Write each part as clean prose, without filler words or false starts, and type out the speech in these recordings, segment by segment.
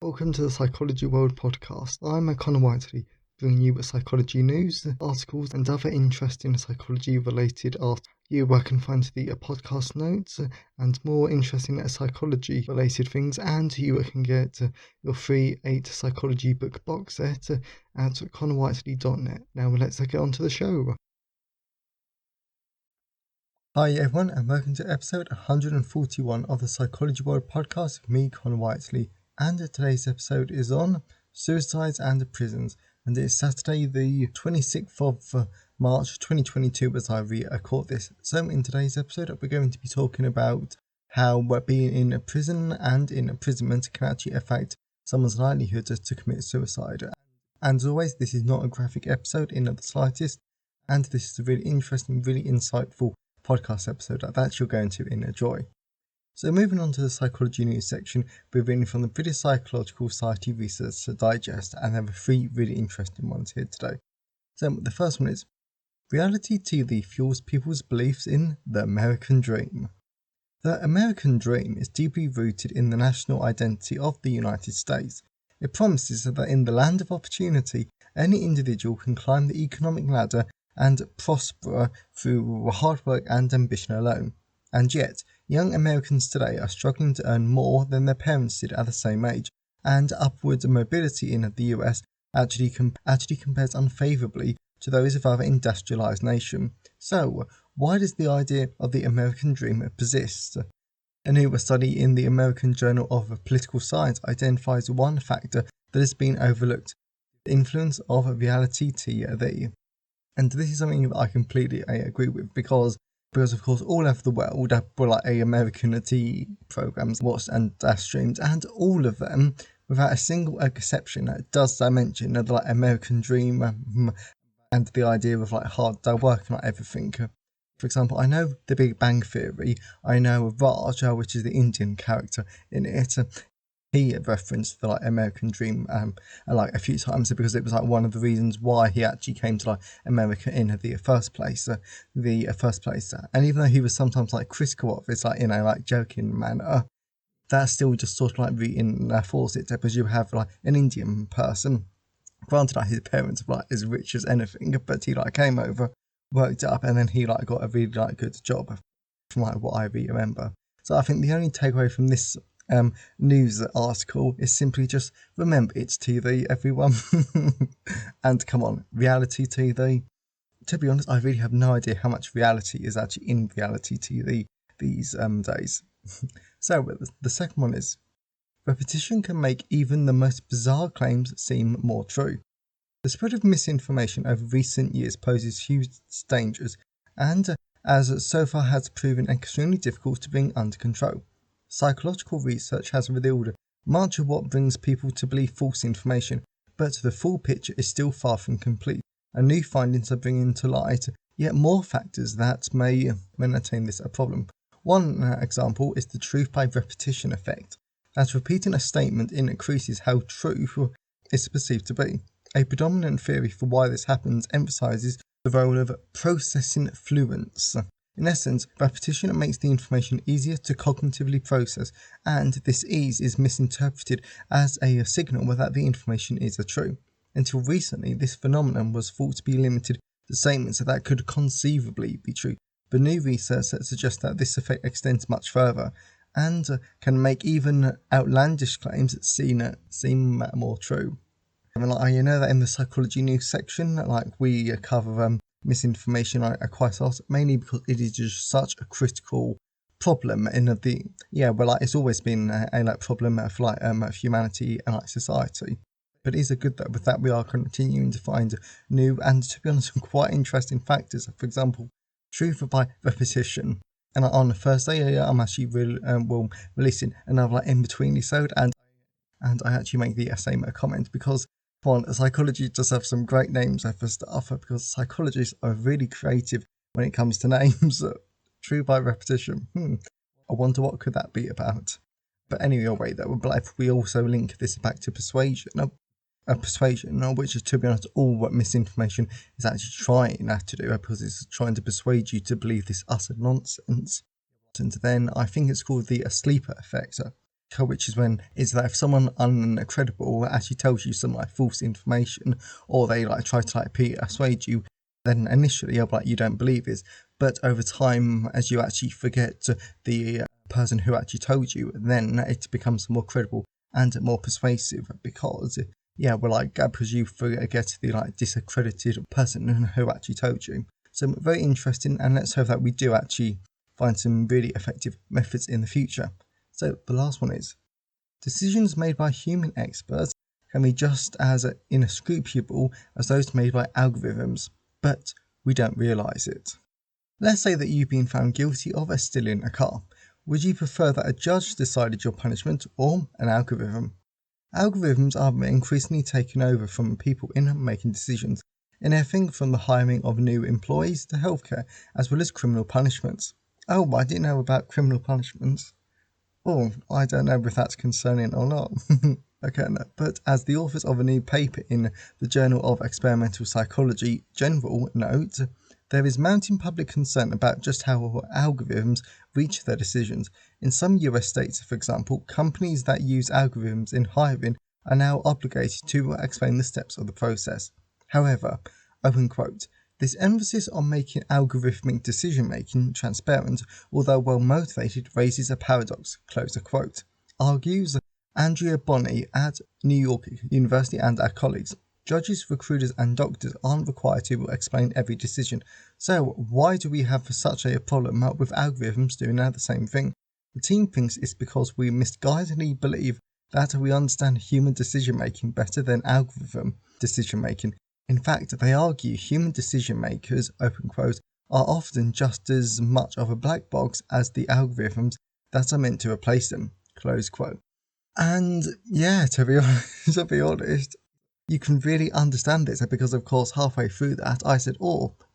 Welcome to the Psychology World podcast. I'm Connor Whiteley, bringing you psychology news, articles, and other interesting psychology-related articles. Where you can find the podcast notes and more interesting psychology-related things, and you can get your free 8 psychology book box set at connorwhiteley.net. Now let's get on to the show. Hi everyone, and welcome to episode 141 of the Psychology World podcast with me, Connor Whiteley. And today's episode is on suicides and prisons, and it's Saturday the 26th of March 2022 as I record this. So in today's episode we're going to be talking about how being in a prison and in imprisonment can actually affect someone's livelihood to commit suicide. And as always, this is not a graphic episode in the slightest, and this is a really interesting, really insightful podcast episode that you're going to enjoy. So moving on to the psychology news section, we're reading from the British Psychological Society Research Digest, and there are 3 really interesting ones here today. So the first one is, reality TV fuels people's beliefs in the American dream. The American dream is deeply rooted in the national identity of the United States. It promises that in the land of opportunity, any individual can climb the economic ladder and prosper through hard work and ambition alone. And yet, young Americans today are struggling to earn more than their parents did at the same age, and upward mobility in the US actually compares unfavourably to those of other industrialised nations. So, why does the idea of the American dream persist? A new study in the American Journal of Political Science identifies one factor that has been overlooked: the influence of reality TV. And this is something that I completely agree with, because of course all over the world were like American TV programs watched and streamed, and all of them, without a single exception, does mention the American dream and the idea of hard work and everything. For example, I know The Big Bang Theory. I know Raj, which is the Indian character in it. He referenced the American dream a few times, because it was one of the reasons why he actually came to America in the first place. And even though he was sometimes critical of it, joking manner, that still just sort of reinforced it, because you have an Indian person. Granted, his parents were as rich as anything, but he came over, worked it up, and then he got a really good job, from what I really remember. So I think the only takeaway from this news article is simply just remember, it's TV, everyone. And come on, reality TV. To be honest, I really have no idea how much reality is actually in reality TV these days. So the second one is, repetition can make even the most bizarre claims seem more true. The spread of misinformation over recent years poses huge dangers, and as so far has proven extremely difficult to bring under control. Psychological research has revealed much of what brings people to believe false information, but the full picture is still far from complete, and new findings are bringing to light yet more factors that may maintain this a problem. One example is the truth by repetition effect, as repeating a statement increases how true it's perceived to be. A predominant theory for why this happens emphasises the role of processing fluence. In essence, repetition makes the information easier to cognitively process, and this ease is misinterpreted as a signal that the information is true. Until recently, this phenomenon was thought to be limited to statements that could conceivably be true, but new research suggests that this effect extends much further, and can make even outlandish claims seem more true. You know that in the psychology news section, we cover misinformation quite a lot, mainly because it is just such a critical problem in it's always been a problem for humanity and society. But it is good that with that we are continuing to find new and, to be honest, quite interesting factors. For example, truth by repetition. And on Thursday, I'm actually releasing another in-between episode, and I actually make the same comment, because psychology does have some great names for stuff, because psychologists are really creative when it comes to names. True by repetition. I wonder what could that be about. But anyway, we also link this back to persuasion. Persuasion, which is, to be honest, all what misinformation is actually trying to do, because it's trying to persuade you to believe this utter nonsense. And then I think it's called the sleeper effect. which is that if someone uncredible actually tells you some like false information, or they like try to like persuade you, then initially you're like you don't believe it, but over time, as you actually forget the person who actually told you, then it becomes more credible and more persuasive, because we're like, because you forget the like disaccredited person who actually told you. So very interesting, and let's hope that we do actually find some really effective methods in the future. So the last one is, decisions made by human experts can be just as inescrutable as those made by algorithms, but we don't realise it. Let's say that you've been found guilty of stealing a car. Would you prefer that a judge decided your punishment or an algorithm? Algorithms are increasingly taking over from people in making decisions in everything from the hiring of new employees to healthcare, as well as criminal punishments. Oh, I didn't know about criminal punishments. Oh, I don't know if that's concerning or not. Okay, no. But as the authors of a new paper in the Journal of Experimental Psychology General note, there is mounting public concern about just how algorithms reach their decisions. In some US states, for example, companies that use algorithms in hiring are now obligated to explain the steps of the process. However, open quote, this emphasis on making algorithmic decision-making transparent, although well-motivated, raises a paradox, close quote, argues Andrea Bonney at New York University and our colleagues. Judges, recruiters, and doctors aren't required to explain every decision, so why do we have such a problem with algorithms doing the same thing? The team thinks it's because we misguidedly believe that we understand human decision-making better than algorithm decision-making. In fact, they argue human decision makers, open quote, are often just as much of a black box as the algorithms that are meant to replace them, close quote. And yeah, to be honest, you can really understand this, because of course halfway through that I said,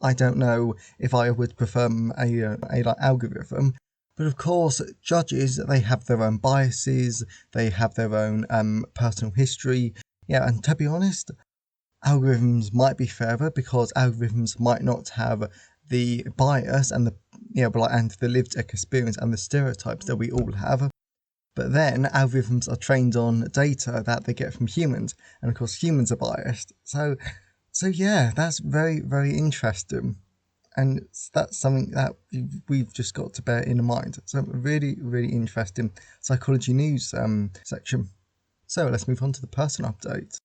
I don't know if I would prefer a like algorithm. But of course, judges, they have their own biases, they have their own personal history. Yeah, and to be honest, algorithms might be fairer because algorithms might not have the bias and the lived experience and the stereotypes that we all have. But then algorithms are trained on data that they get from humans, and of course humans are biased. So yeah, that's very, very interesting, and that's something that we've just got to bear in mind. So really, really interesting psychology news section. So let's move on to the personal update.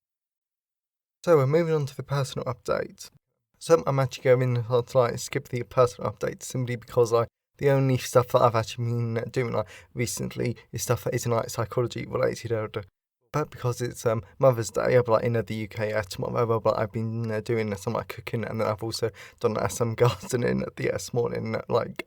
So we're moving on to the personal update. So I'm actually going to skip the personal update simply because the only stuff that I've actually been doing recently is stuff that isn't psychology related. But because it's Mother's Day, in the UK tomorrow, I've been doing some cooking, and then I've also done some gardening this morning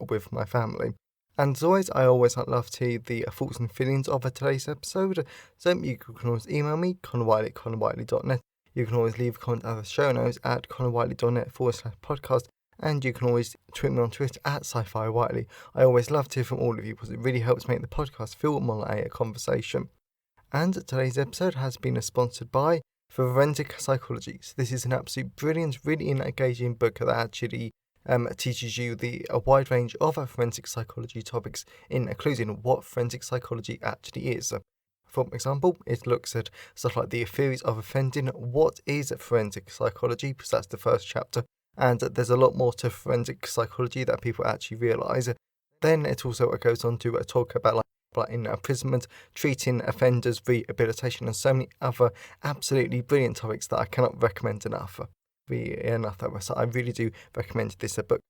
with my family. And as always, I always love to hear the thoughts and feelings of today's episode. So you can always email me, connorwhiteley@connorwhiteley.net. You can always leave a comment at the show notes at connorwhiteley.net/podcast, and you can always tweet me on Twitter at sci-fi whiteley. I always love to hear from all of you because it really helps make the podcast feel more like a conversation. And today's episode has been sponsored by Forensic Psychology. So this is an absolute brilliant, really engaging book that actually teaches you a wide range of forensic psychology topics, including what forensic psychology actually is. For example, it looks at stuff like the theories of offending, what is forensic psychology, because that's the first chapter, and there's a lot more to forensic psychology that people actually realise. Then it also goes on to talk about in imprisonment, treating offenders, rehabilitation, and so many other absolutely brilliant topics that I cannot recommend enough. So I really do recommend this book.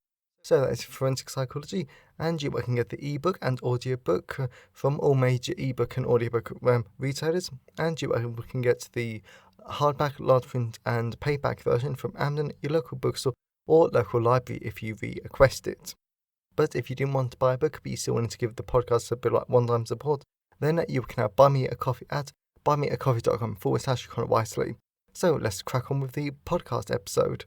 So that is Forensic Psychology, and you can get the ebook and audiobook from all major ebook and audiobook retailers, and you can get the hardback, large print, and paperback version from Amazon, your local bookstore, or local library if you request it. But if you didn't want to buy a book, but you still wanted to give the podcast a bit one-time support, then you can now buy me a coffee at buymeacoffee.com/ConnorWhiteley. So let's crack on with the podcast episode.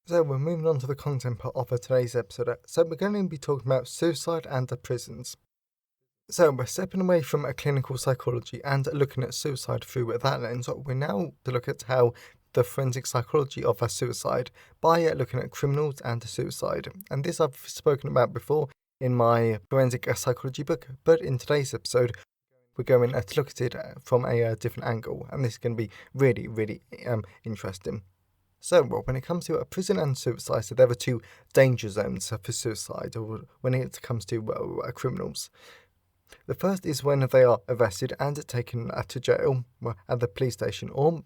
So we're moving on to the content part of today's episode. So we're going to be talking about suicide and prisons. So we're stepping away from clinical psychology and looking at suicide through that lens. We're now to look at how the forensic psychology of suicide by looking at criminals and suicide. And this I've spoken about before in my forensic psychology book, but in today's episode we're going to look at it from a different angle, and this is going to be really, really interesting. So, when it comes to prison and suicide, so there are two danger zones for suicide, or when it comes to criminals. The first is when they are arrested and taken to jail, at the police station, or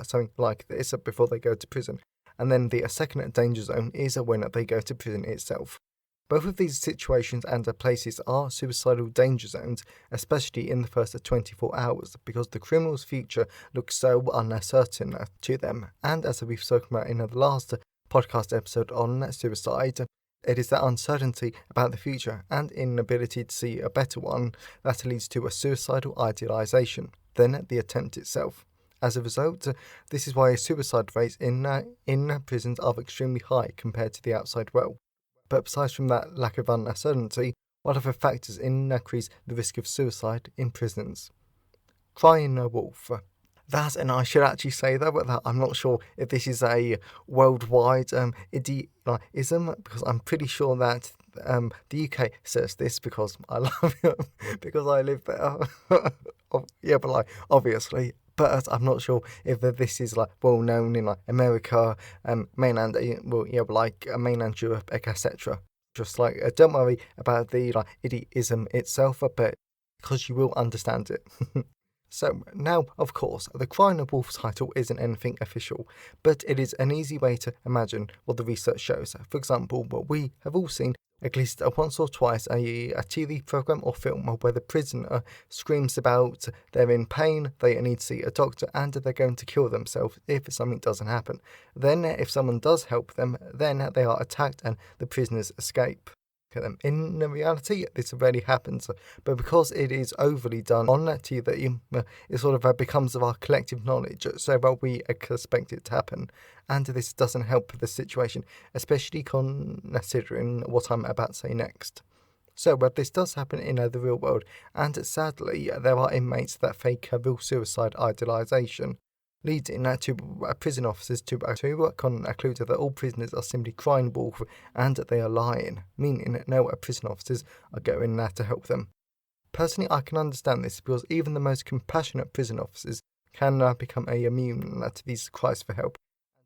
something like this before they go to prison. And then the second danger zone is when they go to prison itself. Both of these situations and places are suicidal danger zones, especially in the first 24 hours, because the criminal's future looks so uncertain to them. And as we've spoken about in the last podcast episode on suicide, it is that uncertainty about the future and inability to see a better one that leads to a suicidal idealization, then the attempt itself. As a result, this is why suicide rates in prisons are extremely high compared to the outside world. But besides from that lack of uncertainty, what other factors increase the risk of suicide in prisons? Crying wolf. That, and I should actually say that I'm not sure if this is a worldwide idiotism, because I'm pretty sure that the UK says this because I love it, because I live there. Yeah, but obviously. But I'm not sure if this is well known in America, mainland, mainland Europe, etc. Just don't worry about the idiotism itself, but because you will understand it. So now, of course, the Crying Wolf title isn't anything official, but it is an easy way to imagine what the research shows. For example, we have all seen at least once or twice a TV program or film where the prisoner screams about they're in pain, they need to see a doctor, and they're going to kill themselves if something doesn't happen. Then, if someone does help them, then they are attacked and the prisoners escape. In reality, this rarely happens, but because it is overly done on TV, it sort of becomes of our collective knowledge, so we expect it to happen. And this doesn't help the situation, especially considering what I'm about to say next. So, this does happen in the real world, and sadly, there are inmates that fake real suicide idealization, leading to prison officers to conclude that all prisoners are simply crying wolf and they are lying, meaning no prison officers are going there to help them. Personally, I can understand this because even the most compassionate prison officers can become immune to these cries for help.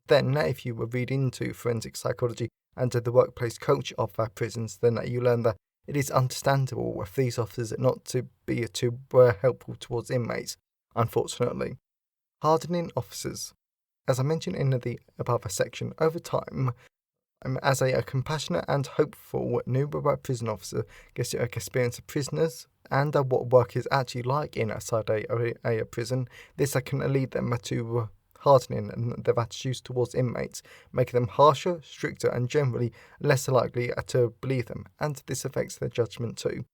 Then, if you read into forensic psychology and the workplace culture of prisons, then you learn that it is understandable for these officers not to be too helpful towards inmates, unfortunately. Hardening officers. As I mentioned in the above section, over time, as a compassionate and hopeful new prison officer gets to experience prisoners and what work is actually like inside a prison, this can lead them to hardening their attitudes towards inmates, making them harsher, stricter, and generally less likely to believe them, and this affects their judgment too.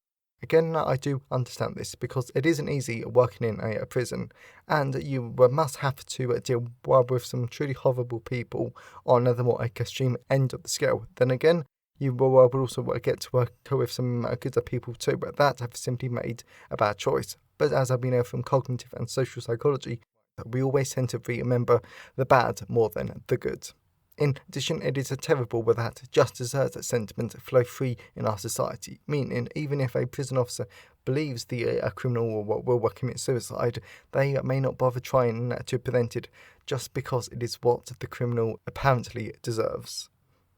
Again, I do understand this because it isn't easy working in a prison, and you must have to deal with some truly horrible people on the more extreme end of the scale. Then again, you will also get to work with some good people too, but that have simply made a bad choice. But as we know from cognitive and social psychology, we always tend to remember the bad more than the good. In addition, it is terrible that just desserts sentiment flow free in our society, meaning even if a prison officer believes the criminal will commit suicide, they may not bother trying to prevent it just because it is what the criminal apparently deserves.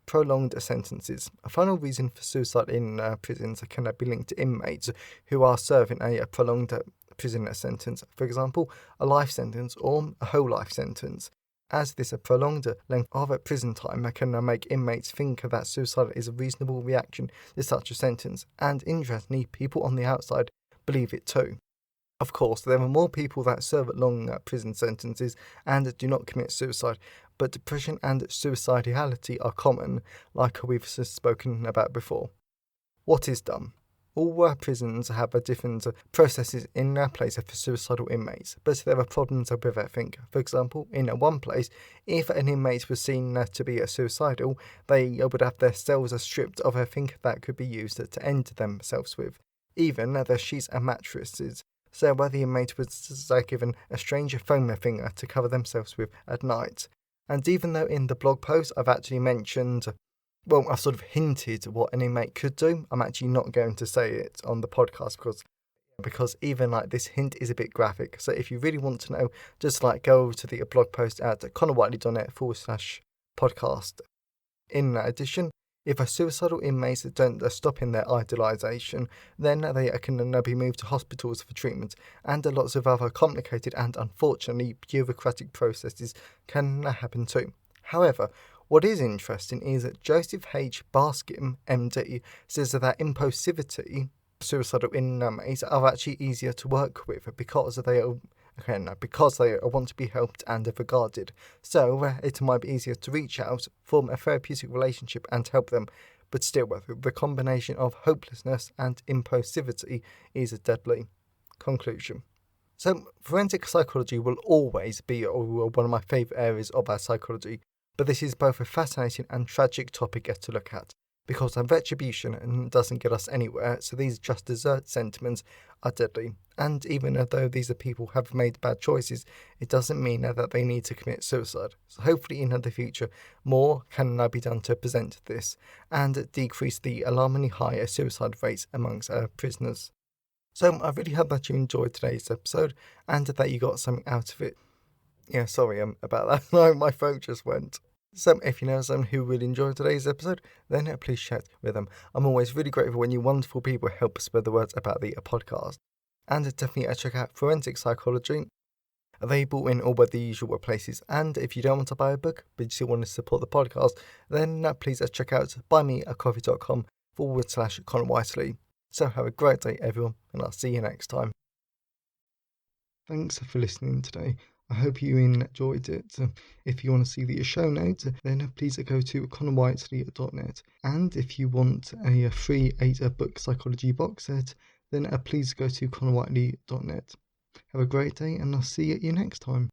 Prolonged sentences. A final reason for suicide in prisons can be linked to inmates who are serving a prolonged prison sentence, for example, a life sentence or a whole life sentence. As this prolonged length of prison time can make inmates think that suicide is a reasonable reaction to such a sentence, and interestingly, people on the outside believe it too. Of course, there are more people that serve long prison sentences and do not commit suicide, but depression and suicidality are common, like we've spoken about before. What is done? All prisons have different processes in place for suicidal inmates, but there are problems with everything. For example, in one place, if an inmate was seen to be suicidal, they would have their cells stripped of everything that could be used to end themselves with, even their sheets and mattresses. So the inmate was given a strange foam thing to cover themselves with at night. And even though in the blog post I've actually mentioned, I've sort of hinted what an inmate could do, I'm actually not going to say it on the podcast because because even like this hint is a bit graphic. So if you really want to know, just like go over to the blog post at connorwhiteley.net/podcast. In addition, if a suicidal inmates don't stop in their idolisation, then they can be moved to hospitals for treatment, and lots of other complicated and unfortunately bureaucratic processes can happen too. However, what is interesting is that Joseph H. Baskin, MD, says that impulsivity, suicidal inmates, are actually easier to work with because they want to be helped and regarded. So it might be easier to reach out, form a therapeutic relationship and help them. But still, the combination of hopelessness and impulsivity is deadly. Conclusion. So forensic psychology will always be one of my favourite areas of our psychology, but this is both a fascinating and tragic topic to look at, because retribution doesn't get us anywhere, so these just desert sentiments are deadly. And even though these people have made bad choices, it doesn't mean that they need to commit suicide. So hopefully in the future, more can now be done to prevent this and decrease the alarmingly high suicide rates amongst prisoners. So I really hope that you enjoyed today's episode and that you got something out of it. Yeah, sorry about that. My throat just went. So if you know someone who would enjoy today's episode, then please share it with them. I'm always really grateful when you wonderful people help spread the words about the podcast. And definitely check out Forensic Psychology, available in all but the usual places. And if you don't want to buy a book, but you still want to support the podcast, then please check out buymeacoffee.com/Connor Whiteley. So have a great day, everyone, and I'll see you next time. Thanks for listening today. I hope you enjoyed it. If you want to see the show notes, then please go to connorwhiteley.net. And if you want a free 8-book psychology box set, then please go to connorwhiteley.net. Have a great day, and I'll see you next time.